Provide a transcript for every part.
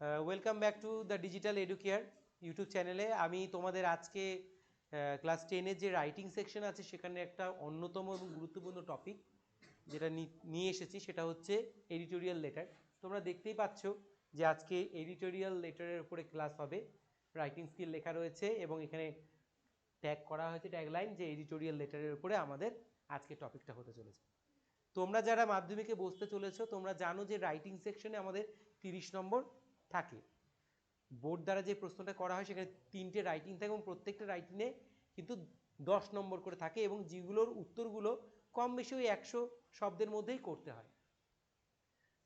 Welcome back to the digital educare YouTube চ্যানেলে। আমি তোমাদের আজকে ক্লাস 10-এর যে রাইটিং সেকশন আছে সেখানে একটা অন্যতম এবং গুরুত্বপূর্ণ টপিক যেটা নিয়ে এসেছি সেটা হচ্ছে এডিটোরিয়াল লেটার। তোমরা দেখতেই পাচ্ছ যে আজকে এডিটোরিয়াল লেটারের উপরে ক্লাস হবে। রাইটিং স্কিল লেখা রয়েছে এবং এখানে ট্যাগ করা হয়েছে ট্যাগলাইন যে এডিটোরিয়াল লেটারের উপরে আমাদের আজকে টপিকটা হতে চলেছে। তোমরা যারা মাধ্যমিকে বসতে চলেছো তোমরা জানো যে রাইটিং সেকশনে আমাদের 30 নম্বর থাকে। বোর্ড দ্বারা যে প্রশ্নটা করা হয় সেখানে 3টে রাইটিং থাকে এবং প্রত্যেকটা রাইটিংয়ে কিন্তু 10 নম্বর করে থাকে এবং যেগুলোর উত্তরগুলো কম বেশি ওই 100 শব্দের মধ্যেই করতে হয়।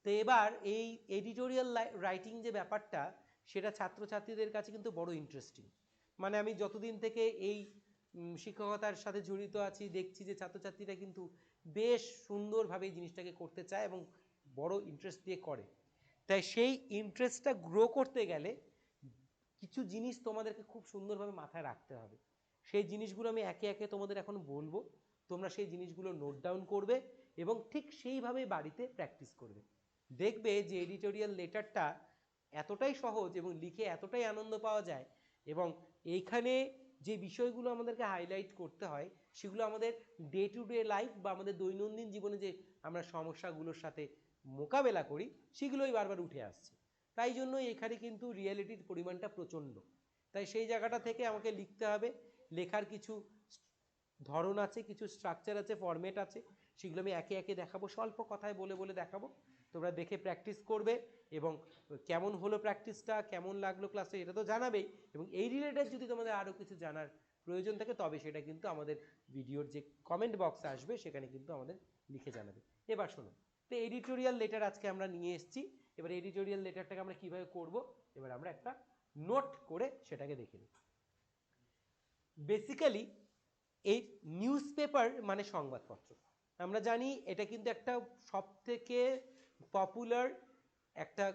তো এবার এই এডিটোরিয়াল রাইটিং যে ব্যাপারটা সেটা ছাত্রছাত্রীদের কাছে কিন্তু বড় ইন্টারেস্টিং। মানে আমি যতদিন থেকে এই শিক্ষকতার সাথে জড়িত আছি দেখছি যে ছাত্রছাত্রীরা কিন্তু বেশ সুন্দরভাবে এই জিনিসটাকে করতে চায় এবং বড় ইন্টারেস্ট দিয়ে করে। তাই সেই ইন্টারেস্টটা গ্রো করতে গেলে কিছু জিনিস তোমাদেরকে খুব সুন্দরভাবে মাথায় রাখতে হবে। সেই জিনিসগুলো আমি একে একে তোমাদের এখন বলবো, তোমরা সেই জিনিসগুলো নোট ডাউন করবে এবং ঠিক সেইভাবেই বাড়িতে প্র্যাকটিস করবে। দেখবে যে এডিটোরিয়াল লেটারটা এতটাই সহজ এবং লিখে এতটাই আনন্দ পাওয়া যায় এবং এইখানে যে বিষয়গুলো আমাদেরকে হাইলাইট করতে হয় সেগুলো আমাদের ডে টু ডে লাইফ বা আমাদের দৈনন্দিন জীবনে যে আমরা সমস্যাগুলোর সাথে মোকাবেলা করি সেগুলোই বারবার উঠে আসছে। তাই জন্য এখানে কিন্তু রিয়েলিটির পরিমাণটা প্রচণ্ড। তাই সেই জায়গাটা থেকে আমাকে লিখতে হবে। লেখার কিছু ধরন আছে, কিছু স্ট্রাকচার আছে, ফরম্যাট আছে, সেগুলো আমি একে একে দেখাবো, স্বল্প কথায় বলে বলে দেখাবো। তোমরা দেখে প্র্যাকটিস করবে এবং কেমন হলো প্র্যাকটিসটা, কেমন লাগলো ক্লাসে এটা তো জানাবেই এবং এই রিলেটেড যদি তোমাদের আরও কিছু জানার প্রয়োজন থাকে তবে সেটা কিন্তু আমাদের ভিডিওর যে কমেন্ট বক্সে আসবে সেখানে কিন্তু আমাদের লিখে জানাবে। এবার শোনো, তো এডিটোরিয়াল লেটার আজকে আমরা নিয়ে এসেছি। এবার এডিটোরিয়াল লেটারটাকে আমরা কীভাবে করব এবার আমরা একটা নোট করে সেটাকে দেখে নিই। বেসিক্যালি এই নিউজ পেপার মানে সংবাদপত্র, আমরা জানি এটা কিন্তু একটা সবথেকে পপুলার একটা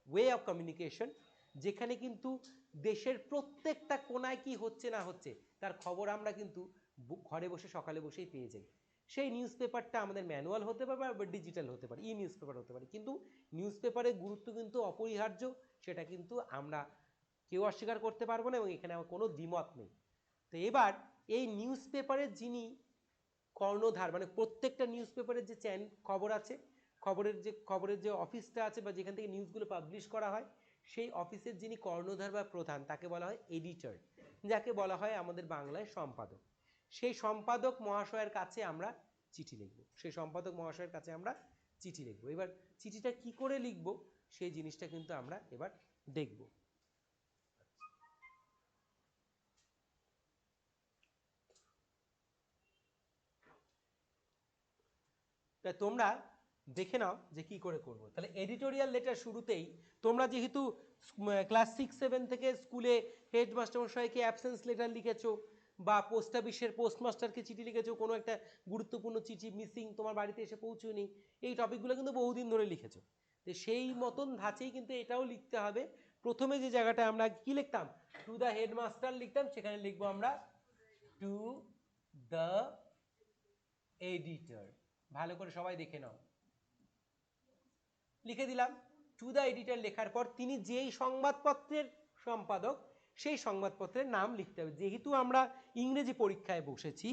ওয়ে অফ কমিউনিকেশন, যেখানে কিন্তু দেশের প্রত্যেকটা কোনায় কি হচ্ছে না হচ্ছে তার খবর আমরা কিন্তু ঘরে বসে সকালে বসেই পেয়ে যাই। সেই নিউজ পেপারটা আমাদের ম্যানুয়াল হতে পারে বা ডিজিটাল হতে পারে, ই নিউজ পেপার হতে পারে, কিন্তু নিউজ পেপারের গুরুত্ব কিন্তু অপরিহার্য, সেটা কিন্তু আমরা কেউ অস্বীকার করতে পারবো না এবং এখানে আমার কোনো দ্বিমত নেই। তো এবার এই নিউজ পেপারের যিনি কর্ণধার, মানে প্রত্যেকটা নিউজ পেপারের যে খবর আছে, খবরের যে অফিসটা আছে বা যেখান থেকে নিউজগুলো পাবলিশ করা হয় সেই অফিসের যিনি কর্ণধার বা প্রধান তাকে বলা হয় এডিটর, যাকে বলা হয় আমাদের বাংলায় সম্পাদক। সেই সম্পাদক মহাশয়ের কাছে আমরা চিঠি লিখব, সেই সম্পাদক মহাশয়ের কাছে আমরা চিঠি লিখব। এবার চিঠিটা কি করে লিখব সেই জিনিসটা কিন্তু আমরা এবার দেখব। তাই তোমরা দেখে নাও যে কি করে করবো। তাহলে এডিটোরিয়াল লেটার শুরুতেই তোমরা যেহেতু ক্লাস 6-7 থেকে স্কুলে হেডমাস্টার মশাইকে অ্যাবসেন্স লেটার লিখেছো বা পোস্ট অফিসের পোস্টমাস্টারকে চিঠি লিখেছো, কোনো একটা গুরুত্বপূর্ণ চিঠি মিসিং তোমার বাড়িতে এসে পৌঁছয়নি, এই টপিকগুলো কিন্তু বহুদিন ধরে লিখেছো। তো সেই মতন ধাঁচেই কিন্তু এটাও লিখতে হবে। প্রথমে যে জায়গাটা আমরা কি লিখতাম, টু দ্য হেডমাস্টার লিখতাম, সেখানে লিখবো আমরা টু দ্য এডিটর। ভালো করে সবাই দেখে নাও, লিখে দিলাম টু দ্য এডিটর। লেখার পর তিনি যেই সংবাদপত্রের সম্পাদক সেই সংবাদপত্রের নাম লিখতে হবে। যেহেতু আমরা ইংরেজি পরীক্ষায় বসেছি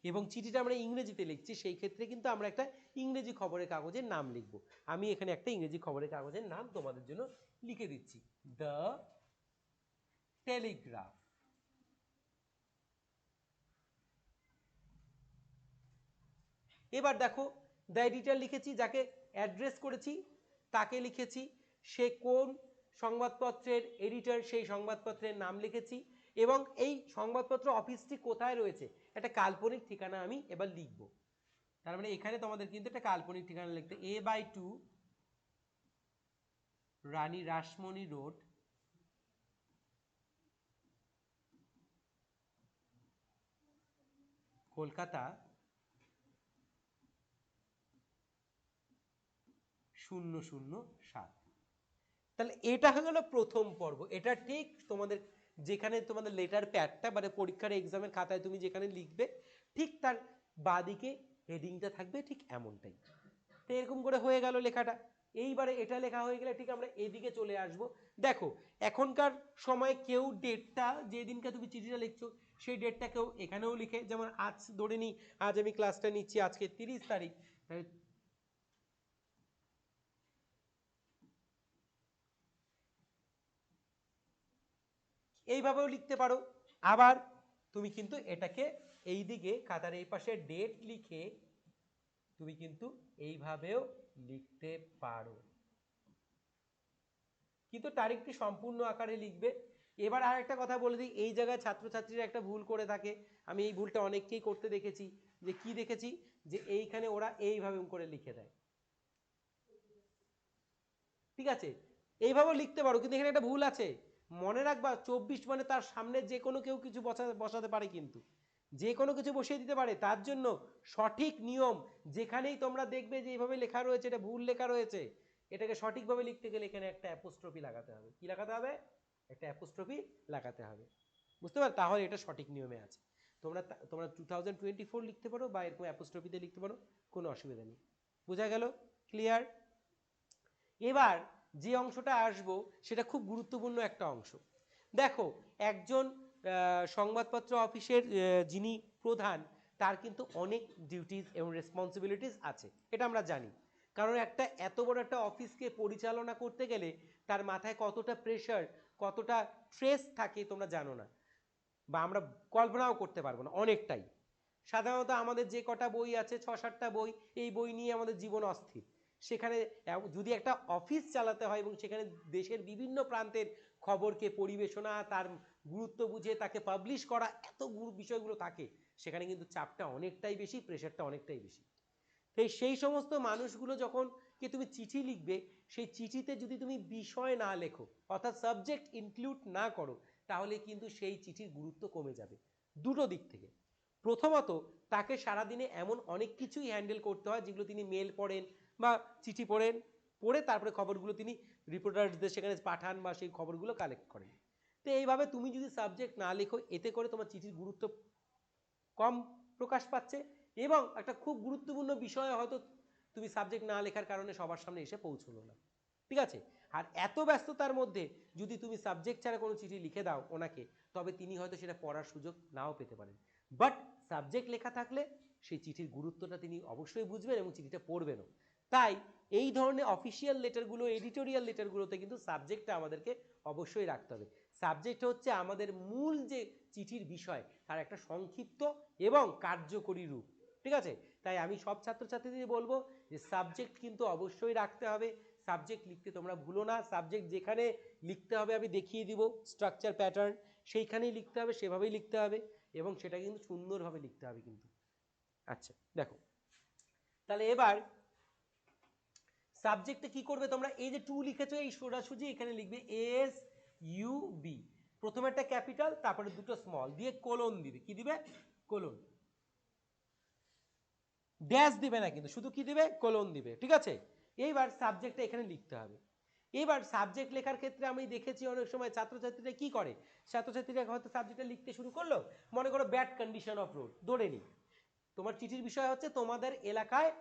এবং চিঠিটা আমরা ইংরেজিতে লিখছি, সেই ক্ষেত্রে কিন্তু আমরা একটা ইংরেজি খবরের কাগজের নাম লিখব। আমি এখানে একটা ইংরেজি খবরের কাগজের নাম তোমাদের জন্য লিখে দিচ্ছি, দ্য টেলিগ্রাফ। এবার দেখো দ্য এডিটর লিখেছি, যাকে অ্যাড্রেস করেছি তাকে লিখেছি, সে কোন সংবাদপত্রের এডিটর সেই সংবাদপত্রের নাম লিখেছি এবং এই সংবাদপত্র অফিসটি কোথায় রয়েছে একটা কাল্পনিক ঠিকানা আমি এবার লিখব। তার মানে এখানে তোমাদের কিন্তু একটা কাল্পনিক ঠিকানা লিখতে, A/2 রানী রাসমণি রোড, কলকাতা 007। তাহলে এটা হয়ে গেল প্রথম পর্ব। এটা ঠিক তোমাদের যেখানে তোমাদের লেটার প্যাডটা মানে পরীক্ষার এক্সামের খাতায় তুমি যেখানে লিখবে ঠিক তার বাদিকে হেডিংটা থাকবে ঠিক এমনটাই। তো এরকম করে হয়ে গেল লেখাটা। এইবারে এটা লেখা হয়ে গেলে ঠিক আমরা এদিকে চলে আসব। দেখো এখনকার সময় কেউ ডেটটা যেদিনকে তুমি চিঠিটা লিখছো সেই ডেটটা কেউ এখানেও লিখে, যেমন আজ ধরে নিই আজ আমি ক্লাসটা নিচ্ছি আজকে 30 তারিখ, এইভাবেও লিখতে পারো। আবার তুমি কিন্তু এটাকে এই দিকে খাতার এই পাশে ডেট লিখে তুমি কিন্তু এইভাবেও লিখতে পারো, কিন্তু তারিখটি সম্পূর্ণ আকারে লিখবে। এবার আর একটা কথা বলে দিই, এই জায়গায় ছাত্রছাত্রীরা একটা ভুল করে থাকে, আমি এই ভুলটা অনেককেই করতে দেখেছি। যে কি দেখেছি, যে এইখানে ওরা এইভাবে করে লিখে দেয়, ঠিক আছে এইভাবেও লিখতে পারো, কিন্তু এখানে একটা ভুল আছে। মনে রাখবা 24 মানে তার সামনে যে কোনো কেউ কিছু বসাতে পারে, কিন্তু যে কোনো কিছু বসিয়ে দিতে পারে। তার জন্য সঠিক নিয়ম, যেখানেই তোমরা দেখবে যে এইভাবে লেখা রয়েছে এটা ভুল লেখা রয়েছে, এটাকে সঠিকভাবে লিখতে গেলে এখানে একটা অ্যাপোস্ট্রফি লাগাতে হবে। কি লাগাতে হবে? একটা অ্যাপোস্ট্রফি লাগাতে হবে, বুঝতে পারো? তাহলে এটা সঠিক নিয়মে আছে। তোমরা তোমরা 2024 লিখতে পারো বা এরকম অ্যাপোস্ট্রফিতে লিখতে পারো, কোনো অসুবিধা নেই। বোঝা গেল? ক্লিয়ার? এবার যে অংশটা আসবো সেটা খুব গুরুত্বপূর্ণ একটা অংশ। দেখো একজন সংবাদপত্র অফিসের যিনি প্রধান, তার কিন্তু অনেক ডিউটিস এবং রেসপন্সিবিলিটিস আছে, এটা আমরা জানি। কারণ একটা এত বড় একটা অফিসকে পরিচালনা করতে গেলে তার মাথায় কতটা প্রেশার, কতটা স্ট্রেস থাকে তোমরা জানো না, বা আমরা কল্পনাও করতে পারবো না, অনেকটাই। সাধারণত আমাদের যে কটা বই আছে 6-7টা বই, এই বই নিয়ে আমাদের জীবন অস্থির। সেখানে যদি একটা অফিস চালাতে হয় এবং সেখানে দেশের বিভিন্ন প্রান্তের খবরকে পরিবেশনা, তার গুরুত্ব বুঝে তাকে পাবলিশ করা, এত বিষয়গুলো থাকে, সেখানে কিন্তু চাপটা অনেকটাই বেশি, প্রেশারটা অনেকটাই বেশি। তো সেই সমস্ত মানুষগুলো যখন কি তুমি চিঠি লিখবে, সেই চিঠিতে যদি তুমি বিষয় না লেখো, অর্থাৎ সাবজেক্ট ইনক্লুড না করো, তাহলে কিন্তু সেই চিঠির গুরুত্ব কমে যাবে দুটো দিক থেকে। প্রথমত, তাকে সারাদিনে এমন অনেক কিছুই হ্যান্ডেল করতে হয় যেগুলো তিনি মেল পড়েন বা চিঠি পড়েন, পড়ে তারপরে খবরগুলো তিনি রিপোর্টারদের সেখানে পাঠান বা সেই খবরগুলো কালেক্ট করেন। তো এইভাবে তুমি যদি সাবজেক্ট না লেখো, এতে করে তোমার চিঠির গুরুত্ব কম প্রকাশ পাচ্ছে, এবং একটা খুব গুরুত্বপূর্ণ বিষয় হয়তো তুমি সাবজেক্ট না লেখার কারণে সবার সামনে এসে পৌঁছলো না, ঠিক আছে? আর এত ব্যস্ততার মধ্যে যদি তুমি সাবজেক্ট ছাড়া কোনো চিঠি লিখে দাও ওনাকে, তবে তিনি হয়তো সেটা পড়ার সুযোগ নাও পেতে পারেন। বাট সাবজেক্ট লেখা থাকলে সেই চিঠির গুরুত্বটা তিনি অবশ্যই বুঝবেন এবং চিঠিটা পড়বেনও। তাই এই ধরনের অফিসিয়াল লেটারগুলো, এডিটোরিয়াল লেটারগুলোতে কিন্তু সাবজেক্টটা আমাদেরকে অবশ্যই রাখতে হবে। সাবজেক্ট হচ্ছে আমাদের মূল যে চিঠির বিষয় তার একটা সংক্ষিপ্ত এবং কার্যকরী রূপ, ঠিক আছে? তাই আমি সব ছাত্রছাত্রীদের বলবো যে সাবজেক্ট কিন্তু অবশ্যই রাখতে হবে। সাবজেক্ট লিখতে তোমরা ভুলো না। সাবজেক্ট যেখানে লিখতে হবে আমি দেখিয়ে দিব স্ট্রাকচার প্যাটার্ন, সেইখানেই লিখতে হবে, সেভাবেই লিখতে হবে, এবং সেটা কিন্তু সুন্দরভাবে লিখতে হবে কিন্তু। আচ্ছা দেখো, তাহলে এবার সাবজেক্টে কি করবে তোমরা? এই যে টু লিখেছো, এই সোজাসুজি এখানে লিখবে এস ইউ বি, প্রথমে একটা ক্যাপিটাল তারপরে দুটো স্মল দিয়ে কোলন দিবে। কি দিবে? কোলন, ড্যাশ দিবে না কিন্তু, শুধু কি দিবে? কোলন দিবে, ঠিক আছে? এইবার সাবজেক্টটা এখানে লিখতে হবে। এবার সাবজেক্ট লেখার ক্ষেত্রে আমি দেখেছি অনেক সময় ছাত্রছাত্রীরা কি করে, ছাত্রছাত্রীরা হয়তো সাবজেক্টটা লিখতে শুরু করলো, মনে করো ব্যাড কন্ডিশন অফ রোড, ধরে নি তোমার চিঠির বিষয় হচ্ছে তোমাদের এলাকায়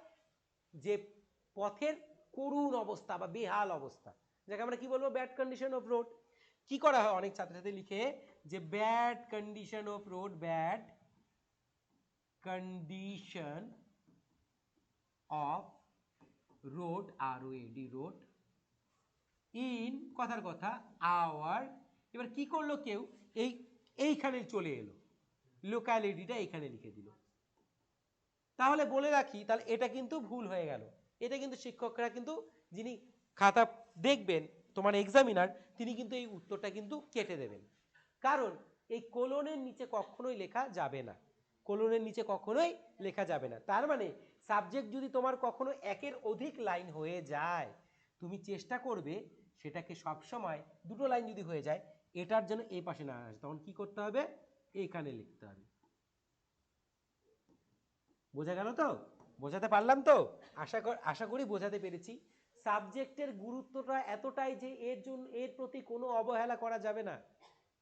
যে পথের করুণ অবস্থা বা বেহাল অবস্থা, যাকে আমরা কি বলবো? Bad condition of road. কি করা হয় অনেক ছাত্রছাত্রী লিখে যে bad condition of road, bad condition of road, R O A D road, ইন কথার কথা আওয়ার। এবার কি করলো কেউ, এইখানে চলে এলো, লোকালিটিটা এখানে লিখে দিল। তাহলে বলে রাখি, তাহলে এটা কিন্তু ভুল হয়ে গেল। এটা কিন্তু শিক্ষকরা কিন্তু, যিনি খাতা দেখবেন তোমার এক্সামিনার, তিনি কিন্তু এই উত্তরটা কিন্তু কেটে দেবেন। কারণ এই কোলনের নিচে কখনোই লেখা যাবে না, কোলনের নিচে কখনোই লেখা যাবে না। তার মানে সাবজেক্ট যদি তোমার কখনো একের অধিক লাইন হয়ে যায়, তুমি চেষ্টা করবে সেটাকে সবসময় দুটো লাইন যদি হয়ে যায়, এটার জন্য এই পাশে না আসে, তখন কি করতে হবে? এইখানে লিখতে হবে। বোঝা গেল তো? বোঝাতে পারলাম তো? আশা করি বোঝাতে পেরেছি। সাবজেক্টের গুরুত্বটা এতটাই যে এর প্রতি কোনো অবহেলা করা যাবে না।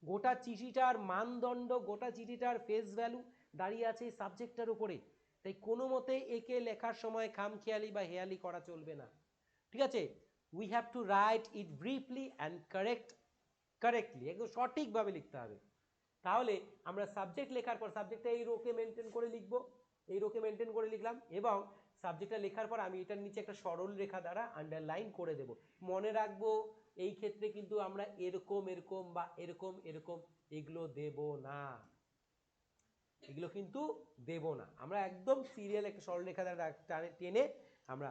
গোটা চিঠিটার মানদণ্ড, গোটা চিঠিটার ফেস ভ্যালু দাঁড়িয়ে আছে এই সাবজেক্টটার উপরে। তাই কোনো মতে একে লেখার সময় খামখেয়ালি বা হেয়ালি করা চলবে না, ঠিক আছে? We have to right it briefly and correctly, একদম সঠিকভাবে লিখতে হবে। তাহলে আমরা সাবজেক্ট লেখার পর সাবজেক্টটা এই রোকে মেনটেন করে লিখবো, এই রোকে মেনটেন করে লিখলাম, এবং সাবজেক্টটা লেখার পর আমি এটার নিচে একটা সরল রেখা দ্বারা আন্ডারলাইন করে দেব। মনে রাখবো এই ক্ষেত্রে কিন্তু আমরা এরকম এরকম বা এরকম এরকম এগুলো দেব না, এগুলো কিন্তু দেব না। আমরা একদম সিরিয়াল একটা সরল রেখা দ্বারা টেনে আমরা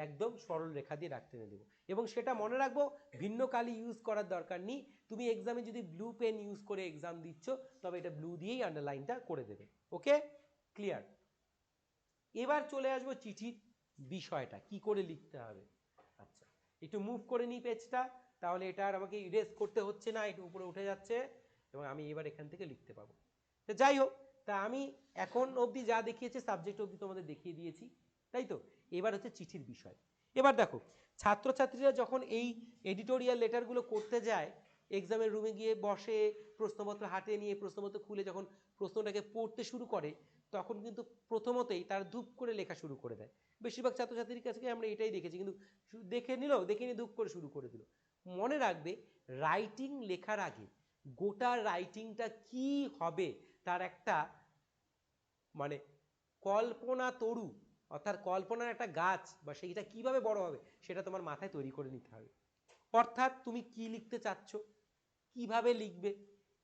একদম সরল রেখা দিয়ে রাখতে দেবো। এবং সেটা মনে রাখবো ভিন্ন কালি ইউজ করার দরকার নেই। তুমি এক্সামে যদি ব্লু পেন ইউজ করে এক্সাম দিচ্ছ তবে এটা ব্লু দিয়েই আন্ডারলাইনটা করে দেবে। ওকে, ক্লিয়ার? এবার চলে আসবো চিঠির বিষয়টা কি করে লিখতে হবে। আচ্ছা, একটু মুভ করে নিই পেজটা, তাহলে এটা আর আমাকে ইরেজ করতে হচ্ছে না, একটু উপরে উঠে যাচ্ছে এবং আমি এবার এখান থেকে লিখতে পাবো। তো যাই হোক, তা আমি এখন অবধি যা দেখিয়েছি সাবজেক্ট অবধি তোমাদের দেখিয়ে দিয়েছি, তাই তো? এবার হচ্ছে চিঠির বিষয়। এবার দেখো, ছাত্রছাত্রীরা যখন এই এডিটোরিয়াল লেটারগুলো করতে যায়, এক্সামের রুমে গিয়ে বসে, প্রশ্নপত্র হাতে নিয়ে প্রশ্নপত্র খুলে যখন প্রশ্নটাকে পড়তে শুরু করে, তখন কিন্তু প্রথমতেই তার ধূপ করে লেখা শুরু করে দেয়। বেশিরভাগ ছাত্রছাত্রীর কাছে আমরা এটাই দেখেছি, কিন্তু দেখে নিল, দেখে নিয়ে ধূপ করে শুরু করে দিল। মনে রাখবে, রাইটিং লেখার আগে গোটা রাইটিংটা কি হবে তার একটা মানে কল্পনা তরু, অর্থাৎ কল্পনার একটা গাছ বা সেইটা কিভাবে বড় হবে সেটা তোমার মাথায় তৈরি করে নিতে হবে। অর্থাৎ তুমি কি লিখতে চাচ্ছ, কিভাবে লিখবে,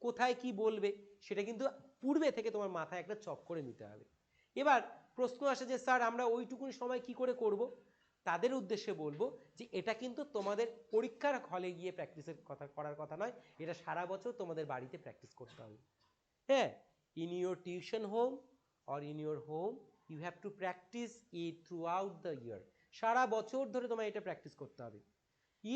কোথায় কি বলবে, সেটা কিন্তু পূর্বে থেকে তোমার মাথায় একটা চক করে নিতে হবে। এবার প্রশ্ন আসে যে স্যার আমরা ওইটুকুনি সময় কি করে করব? তাদের উদ্দেশ্যে বলবো যে এটা কিন্তু তোমাদের পরীক্ষার হলে গিয়ে প্র্যাকটিসের কথা করার কথা নয়, এটা সারা বছর তোমাদের বাড়িতে প্র্যাকটিস করতে হবে। হ্যাঁ, in your tuition home or in your home you have to practice it throughout the year, সারা বছর ধরে তোমায় এটা প্র্যাকটিস করতে হবে।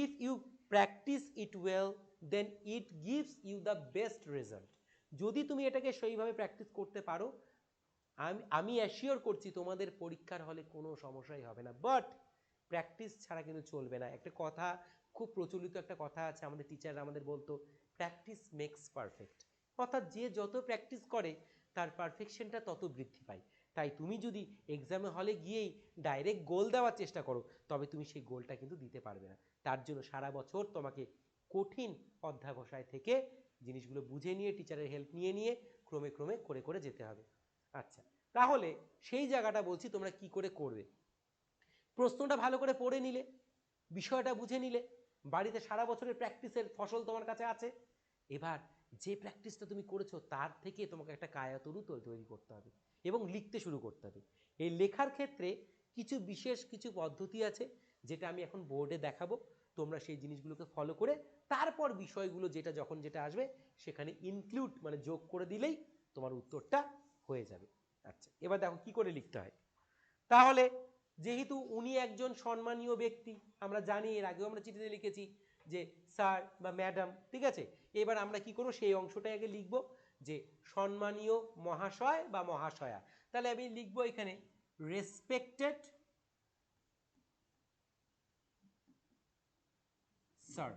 if you practice it well then it gives you the best result, যদি তুমি এটাকে সেইভাবে প্র্যাকটিস করতে পারো, আমি অ্যাসিওর করছি তোমাদের পরীক্ষার হলে কোনো সমস্যাই হবে না। বাট প্র্যাকটিস ছাড়া কিন্তু চলবে না। একটা কথা, খুব প্রচলিত একটা কথা আছে, আমাদের টিচাররা আমাদের বলতো প্র্যাকটিস মেক্স পারফেক্ট, অর্থাৎ যে যত প্র্যাকটিস করে তার পারফেকশনটা তত বৃদ্ধি পায়। তাই তুমি যদি এক্সামে হলে গিয়েই ডাইরেক্ট গোল দেওয়ার চেষ্টা করো তবে তুমি সেই গোলটা কিন্তু দিতে পারবে না। তার জন্য সারা বছর তোমাকে কঠিন অধ্যাবসায় থেকে জিনিসগুলো বুঝে নিয়ে, টিচারের হেল্প নিয়ে নিয়ে ক্রমে ক্রমে করে করে যেতে হবে। আচ্ছা, তাহলে সেই জায়গাটা বলছি তোমরা কি করে করবে। প্রশ্নটা ভালো করে পড়ে নিলে, বিষয়টা বুঝে নিলে, বাড়িতে সারা বছরের প্র্যাকটিসের ফসল তোমার কাছে আছে। এবার যে প্র্যাকটিসটা তুমি করেছো তার থেকে তোমাকে একটা কায়াতরু তৈরি করতে হবে এবং লিখতে শুরু করতে হবে। এই লেখার ক্ষেত্রে কিছু বিশেষ কিছু পদ্ধতি আছে যেটা আমি এখন বোর্ডে দেখাবো, তোমরা সেই জিনিসগুলোকে ফলো করে তারপর বিষয়গুলো যেটা যখন যেটা আসবে সেখানে ইনক্লুড মানে যোগ করে দিলেই তোমার উত্তরটা হয়ে যাবে। আচ্ছা, এবার দেখো কি করে লিখতে হয়। তাহলে যেহেতু উনি একজন সম্মানীয় ব্যক্তি, আমরা জানি, এর আগেও আমরা চিঠিতে লিখেছি যে স্যার বা ম্যাডাম, ঠিক আছে। এবার আমরা কি করবো, সেই অংশটাই আগে লিখবো যে সম্মানীয় মহাশয় বা মহাশয়া। তাহলে আমি লিখবো এখানে রেসপেক্টেড স্যার,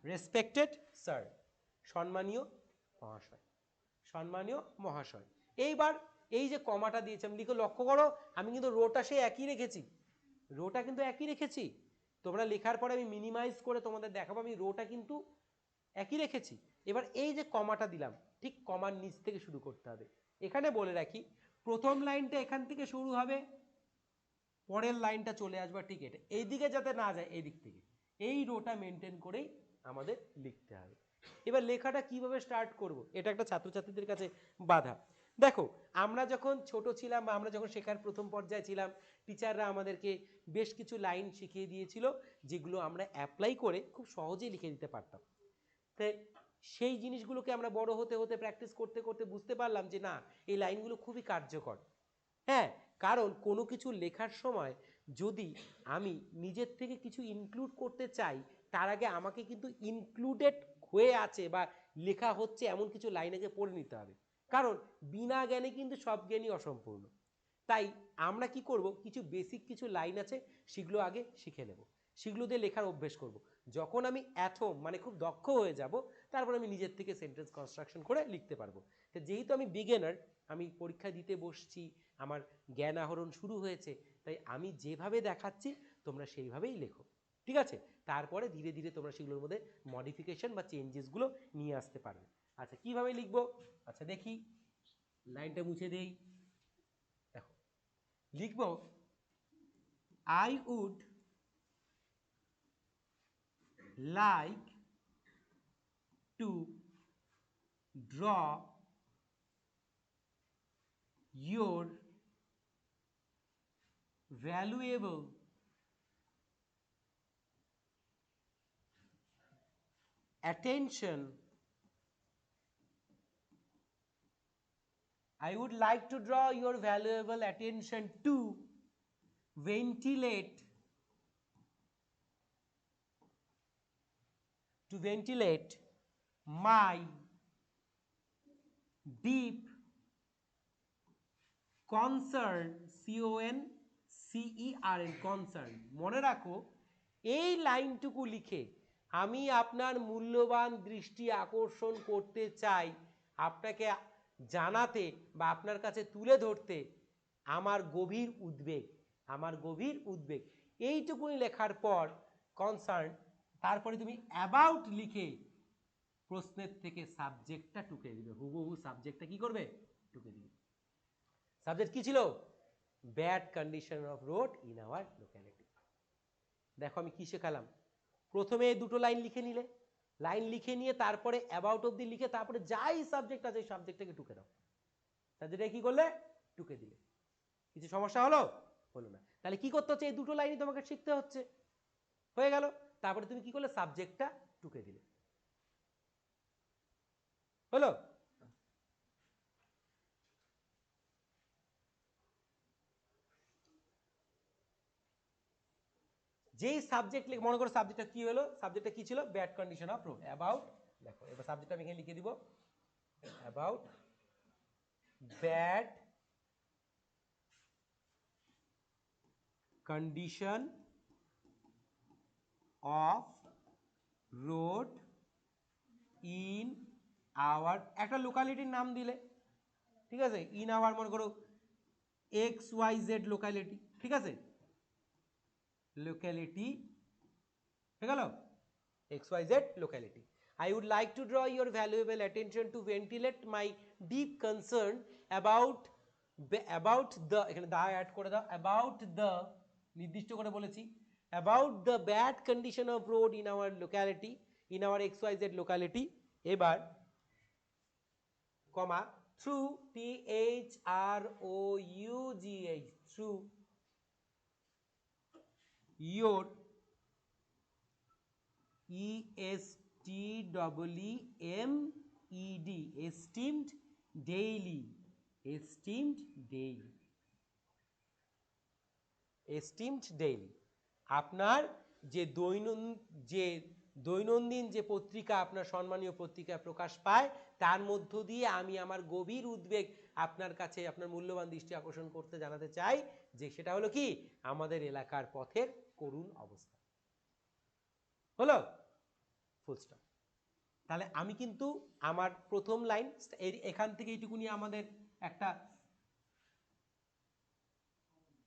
রেসপেক্টেড স্যার, সম্মানীয় মহাশয়, সম্মানীয় মহাশয়। এইবার এই যে কমাটা দিয়েছি আমি লিখে লক্ষ্য করো, আমি কিন্তু রোটা সে একই রেখেছি, রোটা কিন্তু একই রেখেছি। তোমরা লেখার পরে আমি মিনিমাইজ করে তোমাদের দেখাবো, আমি রোটা কিন্তু একই রেখেছি। এবার এই যে কমাটা দিলাম, ঠিক কমার নিচ থেকে শুরু করতে হবে। এখানে বলে রাখি, প্রথম লাইনটা এখান থেকে শুরু হবে, পরের লাইনটা চলে আসবে ঠিক এটা এই দিকে যাতে না যায়, এই দিক থেকে এই রোটা মেনটেন করেই আমাদের লিখতে হবে। এবার লেখাটা কিভাবে স্টার্ট করব, এটা একটা ছাত্রছাত্রীদের কাছে বাধা। দেখো, আমরা যখন ছোট ছিলাম বা আমরা যখন শেখার প্রথম পর্যায়ে ছিলাম, টিচাররা আমাদেরকে বেশ কিছু লাইন শিখিয়ে দিয়েছিল যেগুলো আমরা অ্যাপ্লাই করে খুব সহজেই লিখে দিতে পারতাম। তাই সেই জিনিসগুলোকে আমরা বড় হতে হতে প্র্যাকটিস করতে করতে বুঝতে পারলাম যে না, এই লাইনগুলো খুবই কার্যকর। হ্যাঁ, কারণ কোনো কিছু লেখার সময় যদি আমি নিজের থেকে কিছু ইনক্লুড করতে চাই, তার আগে আমাকে কিন্তু ইনক্লুডেড হয়ে আছে বা লেখা হচ্ছে এমন কিছু লাইন আগে পড়ে নিতে হবে। কারণ বিনা জ্ঞানে কিন্তু সব জ্ঞানই অসম্পূর্ণ। তাই আমরা কি করব, কিছু বেসিক কিছু লাইন আছে সেগুলো আগে শিখে নেব, সেগুলো দিয়ে লেখার অভ্যেস করব। যখন আমি অ্যাথম মানে খুব দক্ষ হয়ে যাব, তারপর আমি নিজের থেকে সেন্টেন্স কনস্ট্রাকশন করে লিখতে পারবো। তো যেহেতু আমি বিগিনার, আমি পরীক্ষা দিতে বসছি, আমার জ্ঞান আহরণ শুরু হয়েছে, তাই আমি যেভাবে দেখাচ্ছি তোমরা সেইভাবেই লেখো, ঠিক আছে? তারপরে ধীরে ধীরে তোমরা সেগুলোর মধ্যে মডিফিকেশন বা চেঞ্জেসগুলো নিয়ে আসতে পারবে। আচ্ছা কিভাবে লিখবো? আচ্ছা দেখি, লাইনটা মুছে দেই। দেখো লিখবো, I would like to draw your valuable attention. I would like to draw your valuable attention to ventilate my deep concern, CONCERN, concern। মনে রাখো এই লাইনটুকু লিখে আমি আপনার মূল্যবান দৃষ্টি আকর্ষণ করতে চাই, আপনাকে জানাতে বা আপনার কাছে তুলে ধরতে আমার গভীর উদ্বেগ, আমার গভীর উদ্বেগ। এইটুকুনি লেখার পর কনসার্ন, তারপরে তুমি অ্যাবাউট লিখে প্রশ্নের থেকে সাবজেক্টটা টুকে দিবে, হুবহু সাবজেক্টটা কি করবে? টুকে দিবে। সাবজেক্ট কি ছিল? Bad condition of road in our locality. দেখো আমি কি শেখালাম, প্রথমে দুটো লাইন লিখে নিলে, লাইন লিখে নিয়ে তারপরে অ্যাবাউট অব্দি লিখে তারপরে যাই সাবজেক্ট আছে এই সাবজেক্টটাকে টুকে দাও। সাবজেক্টটা কি করলে? টুকে দিলে। কিছু সমস্যা হলো? হলো না। তাহলে কি করতে হচ্ছে? এই দুটো লাইনই তোমাকে শিখতে হচ্ছে। হয়ে গেল। তারপরে তুমি কি করলে? সাবজেক্টটা টুকে দিলে। হলো? যেই সাবজেক্ট লিখে, মনে করো সাবজেক্টটা কি হলো? সাবজেক্টটা কি ছিল? Bad condition of road. About, দেখো এবার সাবজেক্টটা আমি এখানে লিখে দিব, about bad condition of road in our, একটা লোকালিটির নাম দিলে, ঠিক আছে? ইন আওয়ার মনে করো XYZ লোকালিটি, ঠিক আছে? লোকালিটি হয়ে গেল, XYZ locality. I would like to draw your valuable attention to ventilate my deep concern about the, এখানে দা অ্যাড করে দাও, about the, নির্দিষ্ট করে বলেছি, about the bad condition of road in our locality, in our XYZ locality। এবার কমা, through THROUGH, through your ESTEEMED, esteemed daily, esteemed daily, esteemed daily। আপনার যে দৈনন্দিন যে পত্রিকা, আপনার সম্মানীয় পত্রিকা প্রকাশ পায়, তার মধ্য দিয়ে আমি আমার গভীর উদ্বেগ আপনার কাছে, আপনার মূল্যবান দৃষ্টি আকর্ষণ করতে জানাতে চাই, যে সেটা হলো কি? আমাদের এলাকার পথের করুণ অবস্থা। হলো? Full stop. তাহলে আমি কিন্তু আমার প্রথম লাইন এখান থেকে এইটুকুনি আমাদের একটা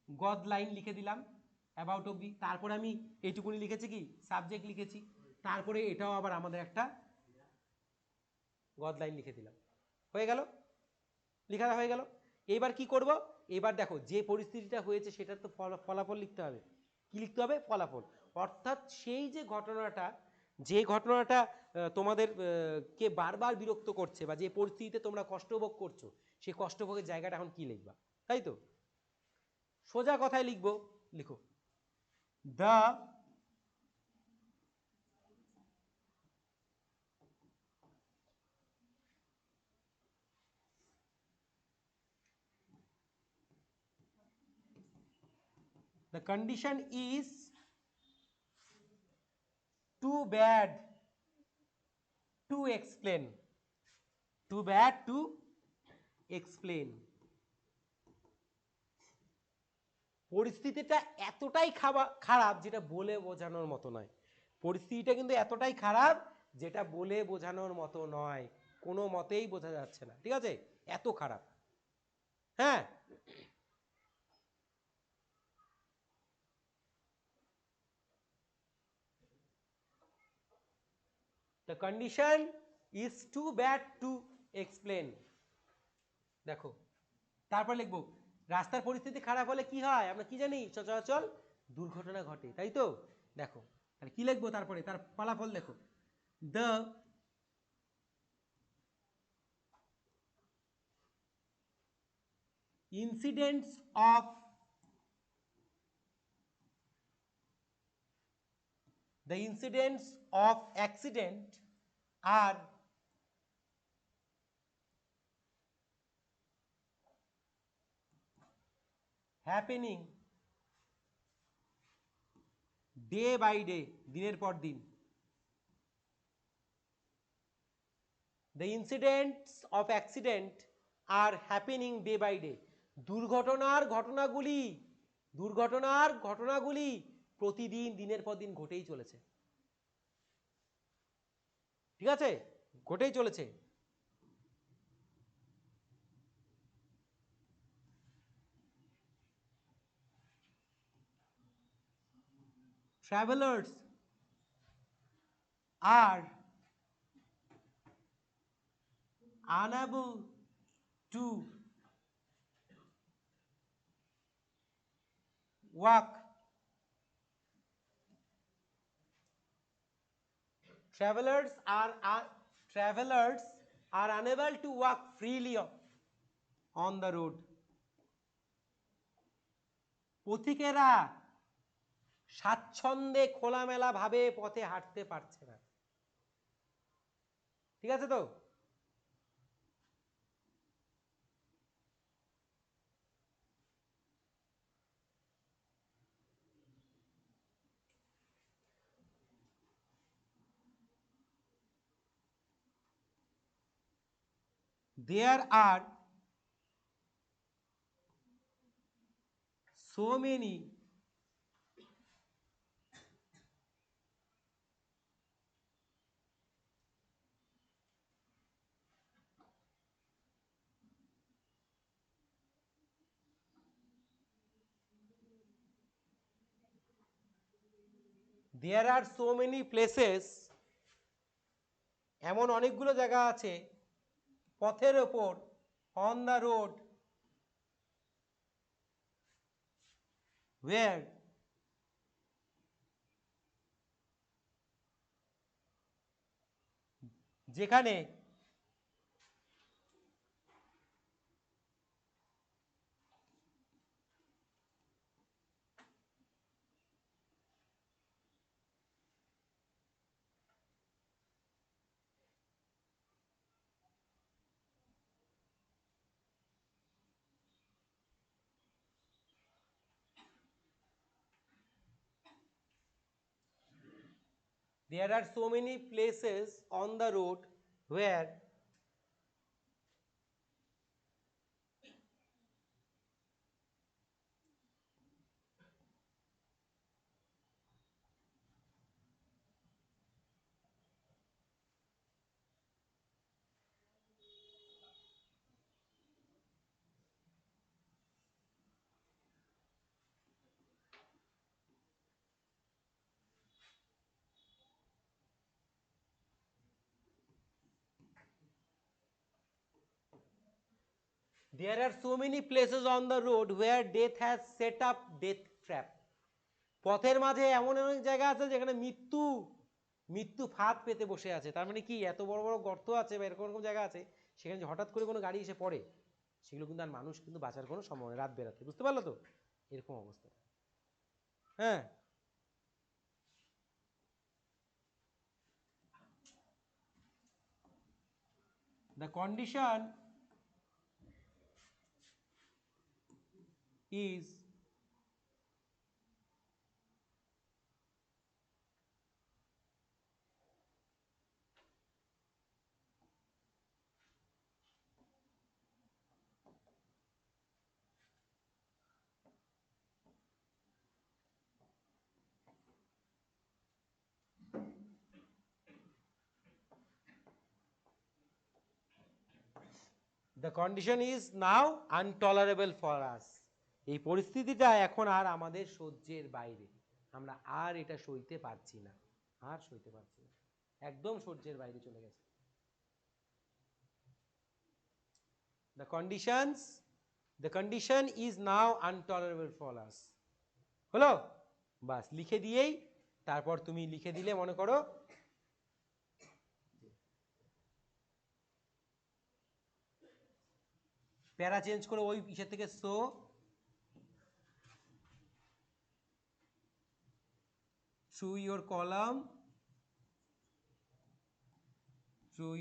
গদ লাইন লিখে দিলাম অ্যাবাউট অব্দি, তারপরে আমি এইটুকুনি লিখেছি কি? সাবজেক্ট লিখেছি, তারপরে এটাও আবার আমাদের একটা গদ লাইন লিখে দিলাম। হয়ে গেল, লেখা হয়ে গেল। এবার কি করব? এবার দেখো যে পরিস্থিতিটা হয়েছে সেটার তো ফলাফল লিখতে হবে। কি লিখতে হবে? ফলাফল। অর্থাৎ সেই যে ঘটনাটা তোমাদের কে বারবার বিরক্ত করছে, বা যে পরিস্থিতিতে তোমরা কষ্টভোগ করছো, সেই কষ্টভোগের জায়গাটা এখন কি লিখবা, তাই তো? সোজা কথায় লিখবো, লিখো the condition is too bad to explain, too bad to explain। পরিস্থিতিটা এতটাই খারাপ যেটা বলে বোঝানোর মতো নয়। পরিস্থিতিটা কিন্তু এতটাই খারাপ যেটা বলে বোঝানোর মতো নয়, কোনো মতেই বোঝা যাচ্ছে না, ঠিক আছে? এত খারাপ। হ্যাঁ, the condition is too bad to explain. দেখো তারপর লিখবো রাস্তার পরিস্থিতি খারাপ হলে কি হয় আমরা কি জানি, সচরাচর দুর্ঘটনা ঘটে, তাই তো। দেখো তাহলে কি লিখবো তারপরে, তার ফলাফল দেখো, the incidents of accident are happening day by day, দিনের পর দিন। The incidents of accident are happening day by day. দুর্ঘটনার ঘটনাগুলি প্রতিদিন দিনের পর দিন ঘটেই চলেছে, ঠিক আছে, ঘটেই চলেছে। Travelers are unable to walk. Travelers are unable to walk freely on the road. পথিকেরা স্বাচ্ছন্দ্যে খোলামেলা ভাবে পথে হাঁটতে পারছে না, ঠিক আছে তো। There are so many places, এমন অনেকগুলো জায়গা আছে পথের ওপর, on the road, where যেখানে there are so many places on the road where death has set up death trap. পথের মাঝে এমন অনেক জায়গা আছে যেখানে মৃত্যু ফাঁদ পেতে বসে আছে। তার মানে কি, এত বড় বড় গর্ত আছে বা এরকম এরকম জায়গা আছে সেখানে হঠাৎ করে কোনো গাড়ি এসে পড়ে, সেগুলো কিন্তু আর মানুষ কিন্তু বাঁচার কোনো সম্ভাবনা, রাত বেরাতে, বুঝতে পারলো তো, এরকম অবস্থা। হ্যাঁ, the condition is now intolerable for us. এই পরিস্থিতিটা এখন আর আমাদের সহ্যের বাইরে, আমরা আর এটা সইতে পারছি না, আর সইতে পারছি না। একদম সহ্যের বাইরে চলে গেছে। the condition is now intolerable for us। হলো? বাস লিখে দিয়েই তারপর তুমি লিখে দিলে, মনে করো প্যারা চেঞ্জ করে ওই ইসের থেকে so through your column, through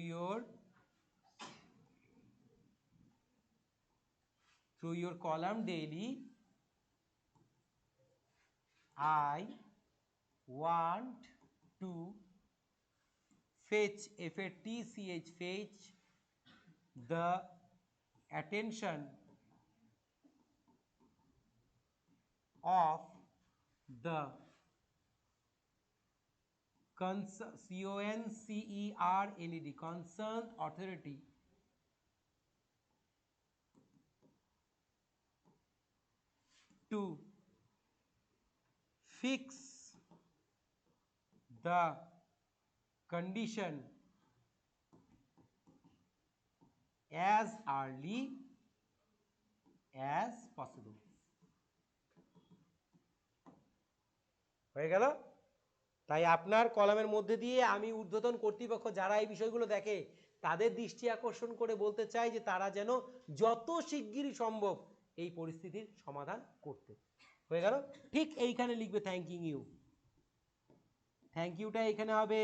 your column daily, I want to fetch fetch the attention of the concerned authority to fix the condition as early as possible। হয়ে গেল? তাই আপনার কলামের মধ্যে দিয়ে আমি ঊর্ধ্বতন কর্তৃপক্ষ যারা এই বিষয়গুলো দেখে তাদের দৃষ্টি আকর্ষণ করে বলতে চাই যে তারা যেন যত শিগগিরই সম্ভব এই পরিস্থিতির সমাধান করতে। হয়ে গেল? ঠিক এইখানে লিখবে থ্যাংকিং ইউ। থ্যাংক ইউটা এখানে হবে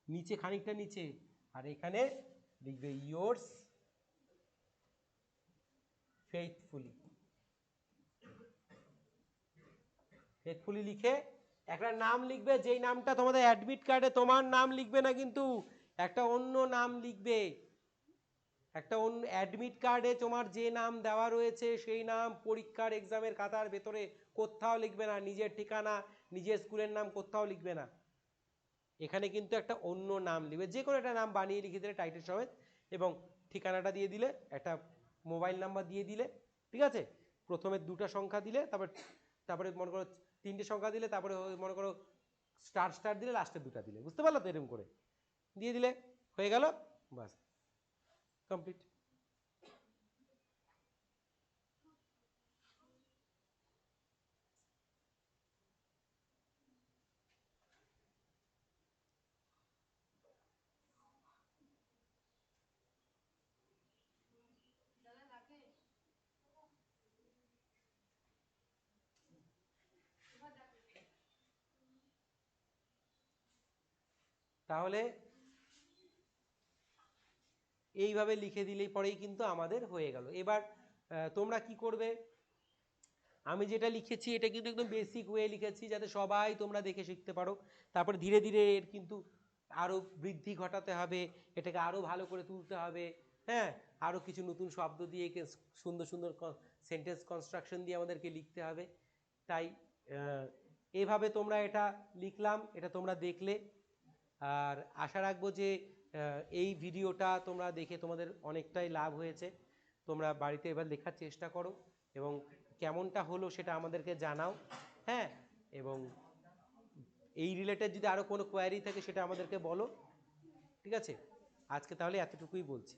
নিচে, খানিকটা নিচে, আর এখানে লিখবে ইয়োর্স ফেইথফুলি। ফেইথফুলি লিখে একটা নাম লিখবে, যেই নামটা তোমাদের অ্যাডমিট কার্ডে তোমার নাম লিখবে না, কিন্তু একটা অন্য নাম লিখবে। একটা অন্য অ্যাডমিট কার্ডে তোমার যে নাম দেওয়া রয়েছে সেই নাম পরীক্ষার এক্সামের খাতার ভেতরে কোথাও লিখবে না, নিজের ঠিকানা, নিজের স্কুলের নাম কোথাও লিখবে না। এখানে কিন্তু একটা অন্য নাম লিখবে, যে কোনো একটা নাম বানিয়ে লিখে দিলে টাইটেল সমেত, এবং ঠিকানাটা দিয়ে দিলে, একটা মোবাইল নাম্বার দিয়ে দিলে, ঠিক আছে? প্রথমে 2টা সংখ্যা দিলে, তারপরে মনে করো 3টে সংখ্যা দিলে, তারপরে মনে করো স্টার দিলে, লাস্টে 2টা দিলে, বুঝতে পারলো তো? এরকম করে দিয়ে দিলে হয়ে গেল, বাস কমপ্লিট। তাহলে এইভাবে লিখে দিলেই পরেই কিন্তু আমাদের হয়ে গেল। এবার তোমরা কি করবে, আমি যেটা লিখেছি এটা কিন্তু একদম বেসিক ওয়ে লিখেছি যাতে সবাই তোমরা দেখে শিখতে পারো। তারপরে ধীরে ধীরে এর কিন্তু আরও বৃদ্ধি ঘটাতে হবে, এটাকে আরও ভালো করে তুলতে হবে, হ্যাঁ, আরও কিছু নতুন শব্দ দিয়ে সুন্দর সুন্দর সেন্টেন্স কনস্ট্রাকশন দিয়ে আমাদেরকে লিখতে হবে। তাই এভাবে তোমরা এটা লিখলাম, এটা তোমরা দেখলে, আর আশা রাখবো যে এই ভিডিওটা তোমরা দেখে তোমাদের অনেকটাই লাভ হয়েছে। তোমরা বাড়িতে এবার লেখার চেষ্টা করো এবং কেমনটা হলো সেটা আমাদেরকে জানাও, হ্যাঁ, এবং এই রিলেটেড যদি আরও কোনো কোয়ারি থাকে সেটা আমাদেরকে বলো, ঠিক আছে? আজকে তাহলে এতটুকুই বলছি।